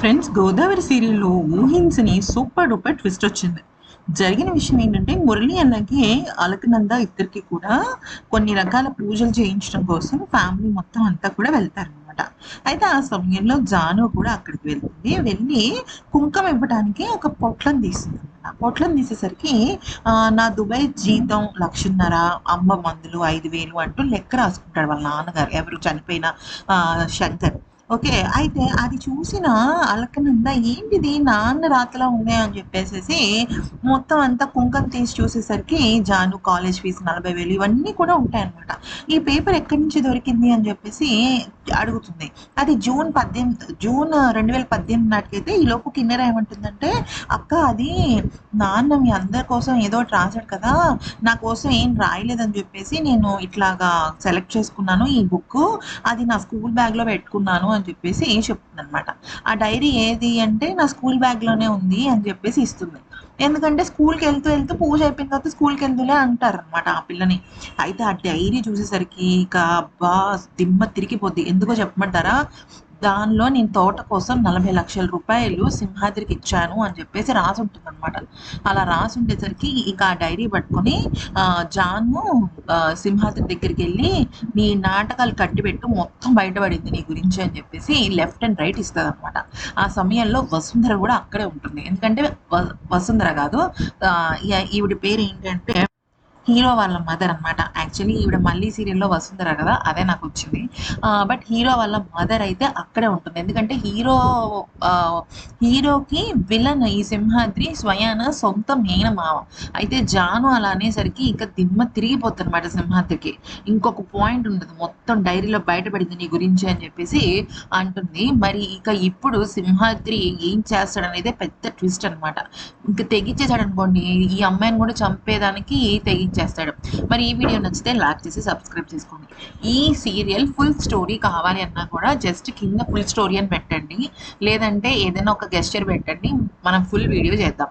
Friends, Godavari సీరియల్లో ఊహించని super duper twist వచ్చింది. జరిగిన విషయం ఏంటంటే, మురళి అన్నకి అలకనంద ఇద్దరికి కూడా కొన్ని రకాల పూజలు చేయించడం కోసం ఫ్యామిలీ మొత్తం అంతా కూడా వెళ్తారనమాట. అయితే ఆ సమయంలో జాను కూడా అక్కడికి వెళ్తుంది. వెళ్ళి కుంకం ఇవ్వడానికి ఒక పొట్లం తీస్తుంది అనమాట. పొట్లం తీసేసరికి నా దుబాయ్ జీతం 1,50,000, అమ్మ మందులు 5,000 అంటూ లెక్క రాసుకుంటాడు వాళ్ళ నాన్నగారు, ఎవరు చనిపోయిన శంకర్. ఓకే. అయితే అది చూసిన అలకనంద ఏంటిది నాన్న రాతలా ఉన్నాయి అని చెప్పేసేసి మొత్తం అంతా కుంకం తీసి చూసేసరికి జాను కాలేజ్ ఫీజు 40,000 ఇవన్నీ కూడా ఉంటాయన్నమాట. ఈ పేపర్ ఎక్కడి నుంచి దొరికింది అని చెప్పేసి అడుగుతుంది. అది జూన్ 2018 నాటికైతే ఈ లోపు కిన్నెర ఏమంటుందంటే, అక్క అది నాన్న మీ అందరి కోసం ఏదో ఒకటి రాశాడు కదా, నా కోసం ఏం రాయలేదని చెప్పేసి నేను ఇట్లాగా సెలెక్ట్ చేసుకున్నాను ఈ బుక్, అది నా స్కూల్ బ్యాగ్లో పెట్టుకున్నాను అని చెప్పేసి చెప్తుంది అనమాట. ఆ డైరీ ఏది అంటే నా స్కూల్ బ్యాగ్లోనే ఉంది అని చెప్పేసి ఇస్తుంది. ఎందుకంటే స్కూల్కి వెళ్తూ వెళ్తూ పూజ అయిపోయిన తర్వాత స్కూల్కి వెళ్తూలే అంటారు అనమాట ఆ పిల్లని. అయితే ఆ డైరీ చూసేసరికి ఇక అబ్బా దిమ్మ తిరిగిపోద్ది. ఎందుకో చెప్పమంటారా, దానిలో నేను తోట కోసం 40,00,000 రూపాయలు సింహాద్రికి ఇచ్చాను అని చెప్పేసి రాసి ఉంటుంది అనమాట. అలా రాసి ఉండేసరికి ఇక ఆ డైరీ పట్టుకొని జాను సింహాద్రి దగ్గరికి వెళ్ళి, నీ నాటకాలు కట్టిపెట్టు మొత్తం బయటపడింది నీ గురించి అని చెప్పేసి లెఫ్ట్ అండ్ రైట్ ఇస్తుంది అనమాట. ఆ సమయంలో వసుంధర కూడా అక్కడే ఉంటుంది. ఎందుకంటే వసుంధర కాదు, ఈవిడ పేరు ఏంటంటే హీరో వాళ్ళ మదర్ అనమాట. యాక్చువల్లీ ఈవిడ మళ్ళీ సీరియల్లో వసుంధర కదా, అదే నాకు వచ్చింది. బట్ హీరో వాళ్ళ మదర్ అయితే అక్కడే ఉంటుంది. ఎందుకంటే హీరోకి విలన్ ఈ సింహాద్రి స్వయాన సొంత మేనమావ. అయితే జాను అలా అనేసరికి ఇక దిమ్మ తిరిగిపోతుంది అనమాట సింహాద్రికి. ఇంకొక పాయింట్ ఉంటుంది, మొత్తం డైరీలో బయటపడింది నీ గురించి అని చెప్పేసి అంటుంది. మరి ఇక ఇప్పుడు సింహాద్రి ఏం చేస్తాడనేదే పెద్ద ట్విస్ట్ అనమాట. ఇంకా తెగించేసాడు అనుకోండి, ఈ అమ్మాయిని కూడా చంపేదానికి తెగించేస్తాడు. మరి ఈ వీడియో నచ్చితే లైక్ చేసి సబ్స్క్రైబ్ చేసుకోండి. ఈ సీరియల్ ఫుల్ స్టోరీ కావాలి అన్నా కూడా జస్ట్ కింద ఫుల్ స్టోరీ అని పెట్టండి, లేదంటే ఏదైనా ఒక గెస్చర్ పెట్టండి, మనం ఫుల్ వీడియో చేద్దాం.